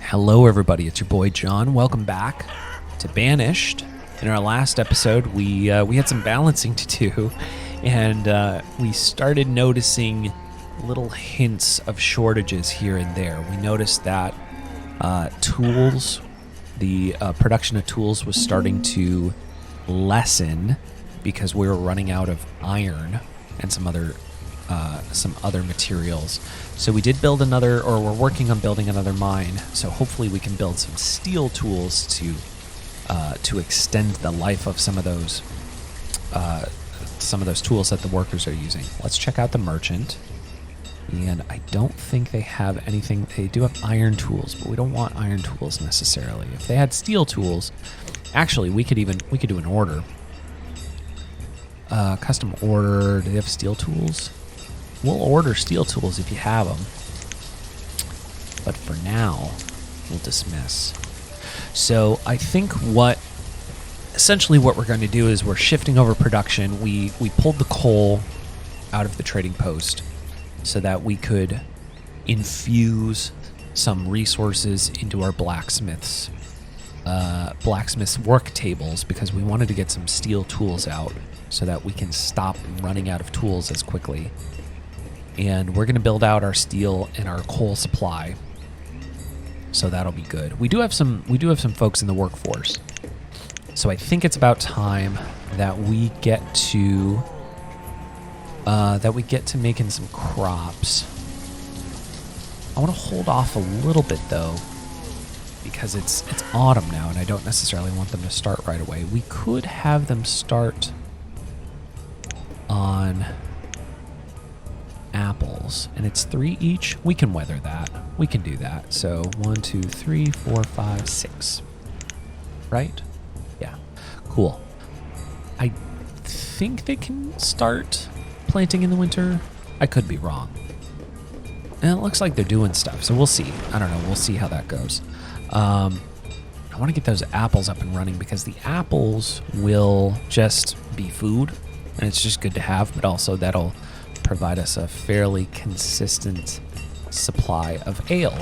Hello everybody, it's your boy John. Welcome back to Banished. In our last episode, we had some balancing to do, and we started noticing little hints of shortages here and there. We noticed that tools, the production of tools was starting to lessen because we were running out of iron and some other materials. So we did build another, or we're working on building another mine. So hopefully we can build some steel tools to extend the life of some of those tools that the workers are using. Let's check out the merchant. And I don't think they have anything. They do have iron tools, but we don't want iron tools necessarily. If they had steel tools, actually we could do an order. Custom order. Do they have steel tools? We'll order steel tools if you have them. But for now, we'll dismiss. So I think essentially what we're going to do is we're shifting over production. We pulled the coal out of the trading post so that we could infuse some resources into our blacksmith's work tables, because we wanted to get some steel tools out so that we can stop running out of tools as quickly. And we're going to build out our steel and our coal supply, so that'll be good. We do have some folks in the workforce, so I think it's about time that we get to making some crops. I want to hold off a little bit though, because it's autumn now, and I don't necessarily want them to start right away. We could have them start on apples, and it's 3 each. We can weather that. We can do that. So 1, 2, 3, 4, 5, 6. Right? Yeah. Cool. I think they can start planting in the winter. I could be wrong. And it looks like they're doing stuff, so we'll see. I don't know. We'll see how that goes. I want to get those apples up and running, because the apples will just be food, and it's just good to have, but also that'll provide us a fairly consistent supply of ale,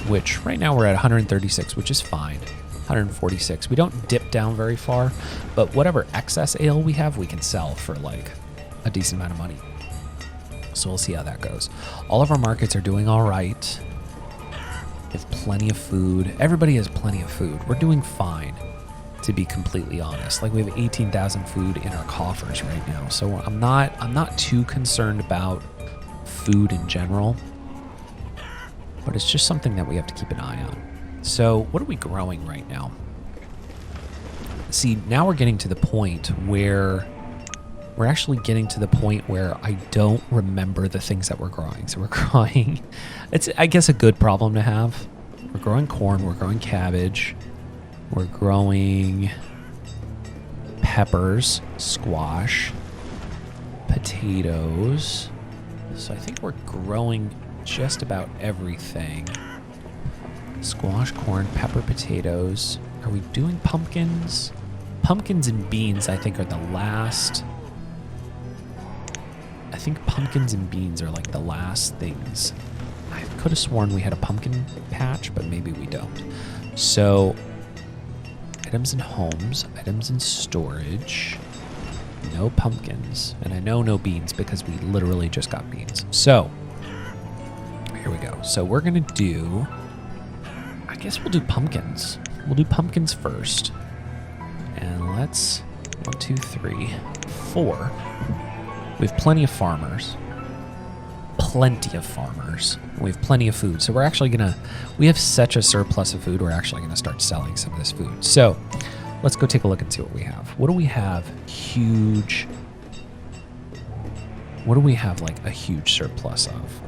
which right now we're at 136, which is fine. 146. We don't dip down very far, but whatever excess ale we have, we can sell for like a decent amount of money. So we'll see how that goes. All of our markets are doing all right. We have plenty of food. Everybody has plenty of food. We're doing fine, to be completely honest. Like, we have 18,000 food in our coffers right now, so I'm not too concerned about food in general, but it's just something that we have to keep an eye on. So what are we growing right now? See, now we're getting to the point where I don't remember the things that we're growing. So we're growing, it's, I guess, a good problem to have. We're growing corn, we're growing cabbage, we're growing peppers, squash, potatoes. So I think we're growing just about everything. Squash, corn, pepper, potatoes. Are we doing pumpkins? Pumpkins and beans, I think, are the last. I think pumpkins and beans are like the last things. I could have sworn we had a pumpkin patch, but maybe we don't. So items in homes, items in storage, no pumpkins, and I know no beans because we literally just got beans. So here we go. So we're gonna do, I guess we'll do pumpkins. We'll do pumpkins first. And let's, 1, 2, 3, 4. We have plenty of farmers. We have plenty of food. So we're actually we have such a surplus of food, we're actually gonna start selling some of this food. So let's go take a look and see what we have. What do we have? What do we have like a huge surplus of?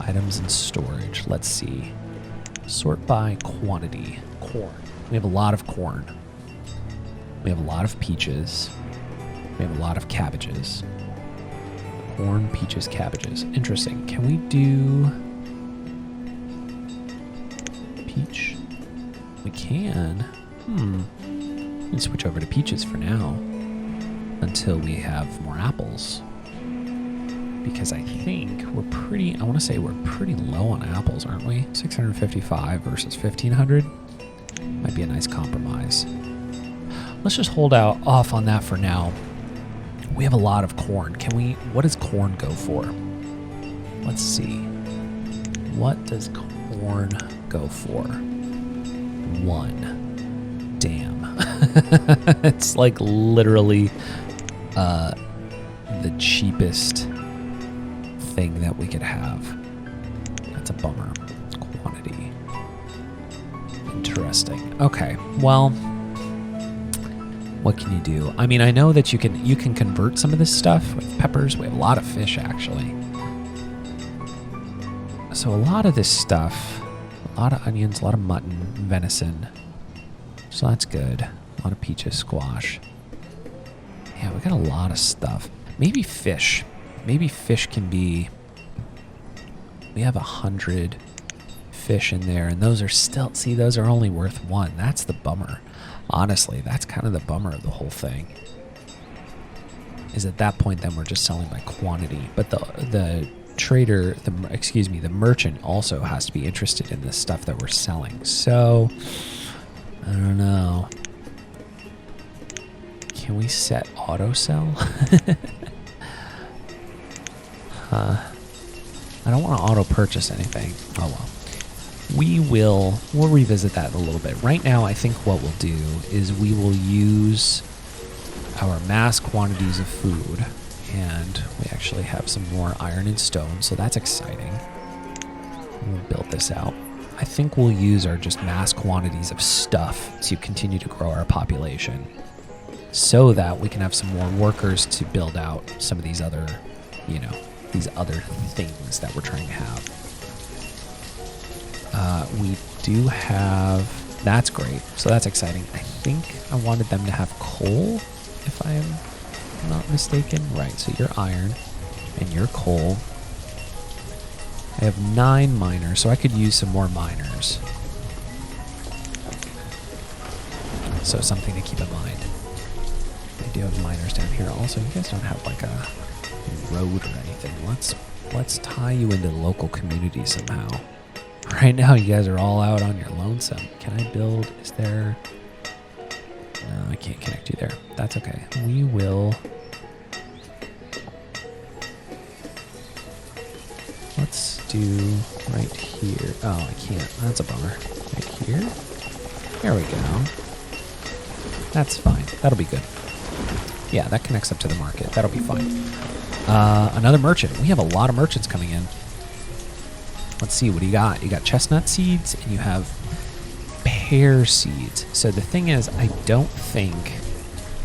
Items in storage. Let's see. Sort by quantity. Corn. We have a lot of corn. We have a lot of peaches. We have a lot of cabbages. Corn, peaches, cabbages. Interesting. Can we do peach? We can. We can switch over to peaches for now until we have more apples. because I think we're pretty, I want to say we're pretty low on apples, aren't we? 655 versus 1,500 might be a nice compromise. Let's just hold out off on that for now. We have a lot of corn. What does corn go for? Let's see. What does corn go for? 1. Damn. It's like literally the cheapest thing that we could have. That's a bummer. Quantity. Interesting. Okay. Well, what can you do? I mean, I know that you can convert some of this stuff with peppers. We have a lot of fish, actually. So a lot of this stuff, a lot of onions, a lot of mutton, venison. So that's good. A lot of peaches, squash. Yeah, we got a lot of stuff. Maybe fish. Maybe fish can be... We have 100 fish in there, and those are still... See, those are only worth 1. That's the bummer. Honestly, that's kind of the bummer of the whole thing. Is at that point, then we're just selling by quantity. But the trader, the merchant also has to be interested in the stuff that we're selling. So, I don't know. Can we set auto sell? I don't want to auto purchase anything. Oh well. We'll revisit that in a little bit. Right now, I think what we'll do is we will use our mass quantities of food, and we actually have some more iron and stone, so that's exciting. We'll build this out. I think we'll use our just mass quantities of stuff to continue to grow our population so that we can have some more workers to build out some of these other, these other things that we're trying to have. We do have, that's great. So that's exciting. I think I wanted them to have coal, if I am not mistaken. Right, so you're iron and you're coal. I have 9 miners, so I could use some more miners. So something to keep in mind. I do have miners down here. Also, you guys don't have like a road or anything. Let's tie you into the local community somehow. Right now, you guys are all out on your lonesome. Can I build? Is there... No, I can't connect you there. That's okay. We will... Let's do right here. Oh, I can't. That's a bummer. Right here? There we go. That's fine. That'll be good. Yeah, that connects up to the market. That'll be fine. Another merchant. We have a lot of merchants coming in. Let's see, what do you got? You got chestnut seeds and you have pear seeds. So the thing is, I don't think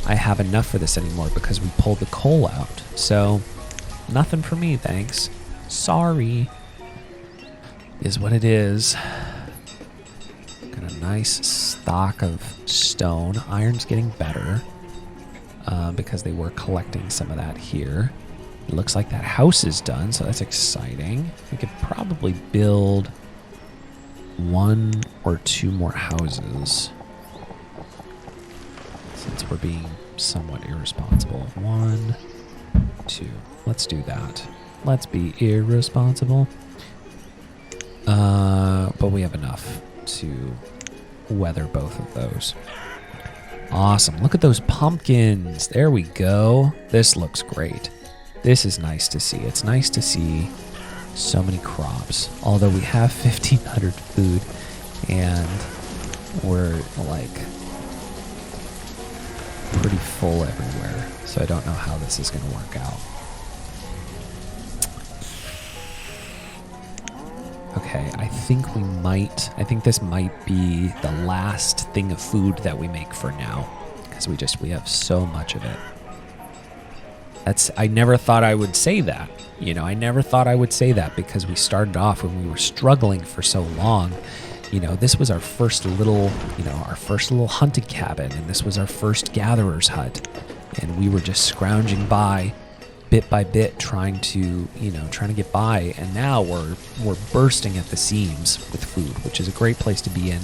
I have enough for this anymore because we pulled the coal out. So nothing for me, thanks. Sorry. Is what it is. Got a nice stock of stone. Iron's getting better because they were collecting some of that here. It looks like that house is done, so that's exciting. We could probably build 1 or 2 more houses since we're being somewhat irresponsible. 1, 2. Let's do that. Let's be irresponsible. But we have enough to weather both of those. Awesome. Look at those pumpkins. There we go. This looks great. This is nice to see. It's nice to see so many crops. Although we have 1,500 food and we're like pretty full everywhere. So I don't know how this is going to work out. Okay, I think this might be the last thing of food that we make for now. Because we have so much of it. I never thought I would say that. I never thought I would say that because we started off when we were struggling for so long. This was our first little hunting cabin, and this was our first gatherer's hut. And we were just scrounging by, bit by bit, trying to get by. And now we're bursting at the seams with food, which is a great place to be in.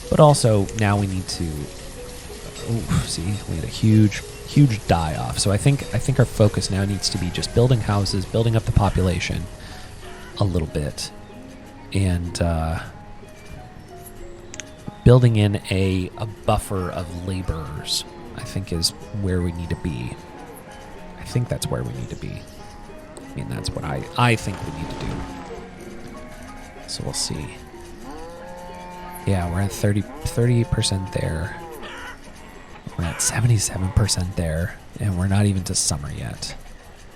But also now we need to oh, see, we had a huge die off. So I think our focus now needs to be just building houses, building up the population a little bit, and building in a buffer of laborers, I think, is where we need to be. I think that's where we need to be. I mean, that's what I think we need to do. So we'll see. Yeah, we're at 38% there. We're at 77% there, and we're not even to summer yet.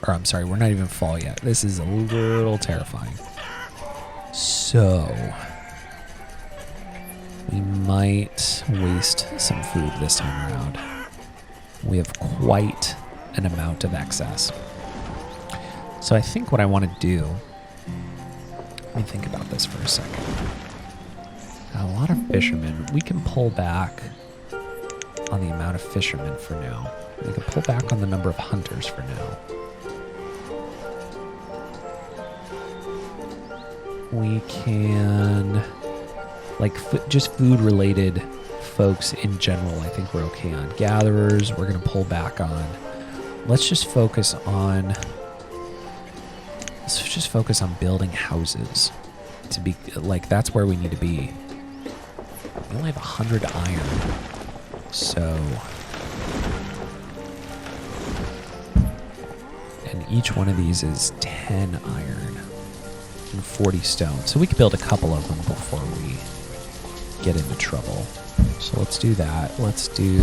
Or I'm sorry, we're not even fall yet. This is a little terrifying. So we might waste some food this time around. We have quite an amount of excess. So I think what I want to do, let me think about this for a second. A lot of fishermen, we can pull back on the amount of fishermen for now. We can pull back on the number of hunters for now. We can, like, just food-related folks in general, I think we're okay on. Gatherers, we're going to pull back on. Let's just focus on building houses. To be, like, that's where we need to be. We only have 100 iron. So, and each one of these is 10 iron and 40 stone. So we could build a couple of them before we get into trouble. So let's do that. Let's do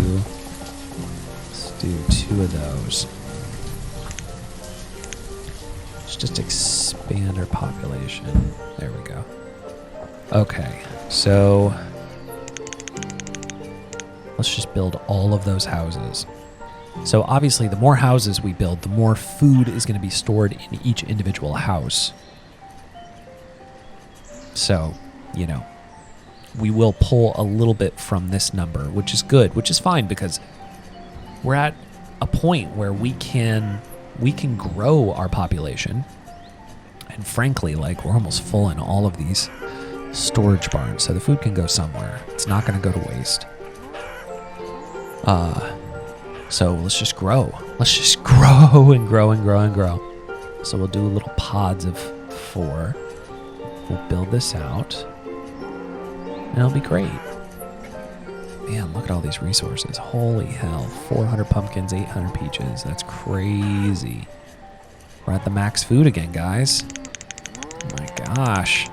2 of those. Let's just expand our population. There we go. Okay, so let's just build all of those houses. So obviously, the more houses we build, the more food is going to be stored in each individual house. So, you know, we will pull a little bit from this number, which is good, which is fine, because we're at a point where we can grow our population. And frankly, like, we're almost full in all of these storage barns, so the food can go somewhere. It's not going to go to waste. So let's just grow. Let's just grow and grow and grow and grow. So we'll do little pods of 4. We'll build this out, and it'll be great. Man, look at all these resources. Holy hell. 400 pumpkins, 800 peaches. That's crazy. We're at the max food again, guys. Oh my gosh.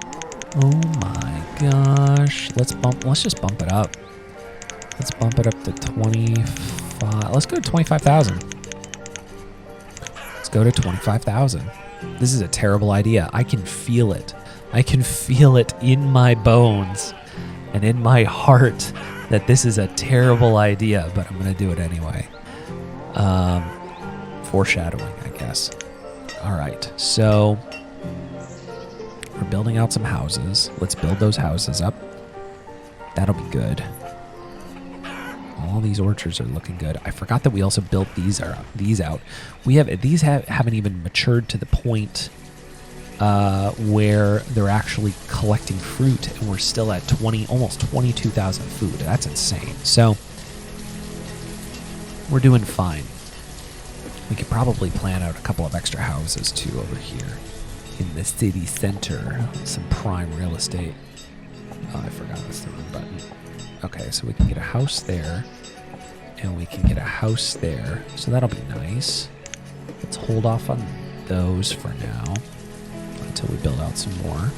Oh my gosh. Let's just bump it up. Let's bump it up to 25. Let's go to 25,000. Let's go to 25,000. This is a terrible idea. I can feel it. I can feel it in my bones and in my heart that this is a terrible idea, but I'm going to do it anyway. Foreshadowing, I guess. All right, so we're building out some houses. Let's build those houses up. That'll be good. All these orchards are looking good. I forgot that we also built these out. These haven't even matured to the point where they're actually collecting fruit, and we're still at almost 22,000 food. That's insane. So we're doing fine. We could probably plan out a couple of extra houses too over here in the city center. Some prime real estate. Oh, I forgot that's the wrong button. Okay, so we can get a house there, and we can get a house there. So that'll be nice. Let's hold off on those for now until we build out some more.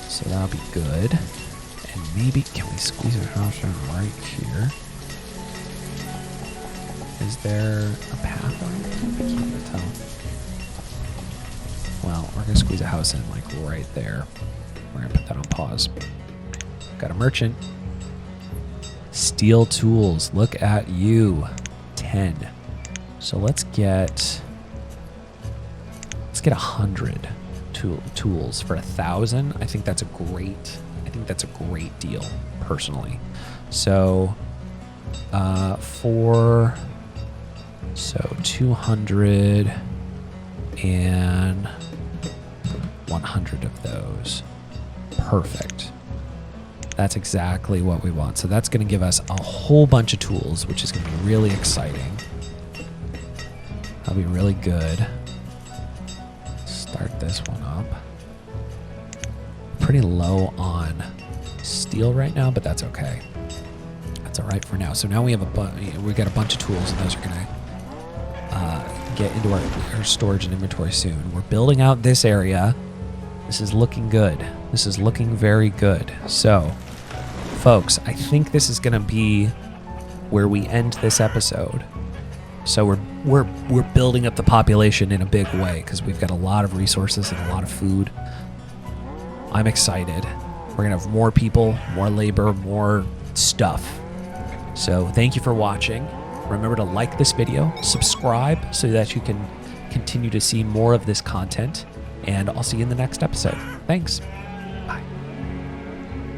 So that'll be good. And maybe, can we squeeze a house in right here? Is there a path on it? I can't tell. Well, we're going to squeeze a house in like right there. We're going to put that on pause. Got a merchant. Steel tools. Look at you. 10. So let's get 100 tools for 1,000. I think that's a great deal, personally. So 200 and 100 of those. Perfect. That's exactly what we want. So that's going to give us a whole bunch of tools, which is going to be really exciting. That'll be really good. Start this one up. Pretty low on steel right now, but that's okay. That's all right for now. So now we have we got a bunch of tools, and those are going to get into our storage and inventory soon. We're building out this area. This is looking good. This is looking very good. So, folks, I think this is going to be where we end this episode. So we're building up the population in a big way because we've got a lot of resources and a lot of food. I'm excited. We're going to have more people, more labor, more stuff. So thank you for watching. Remember to like this video, subscribe so that you can continue to see more of this content, and I'll see you in the next episode. Thanks.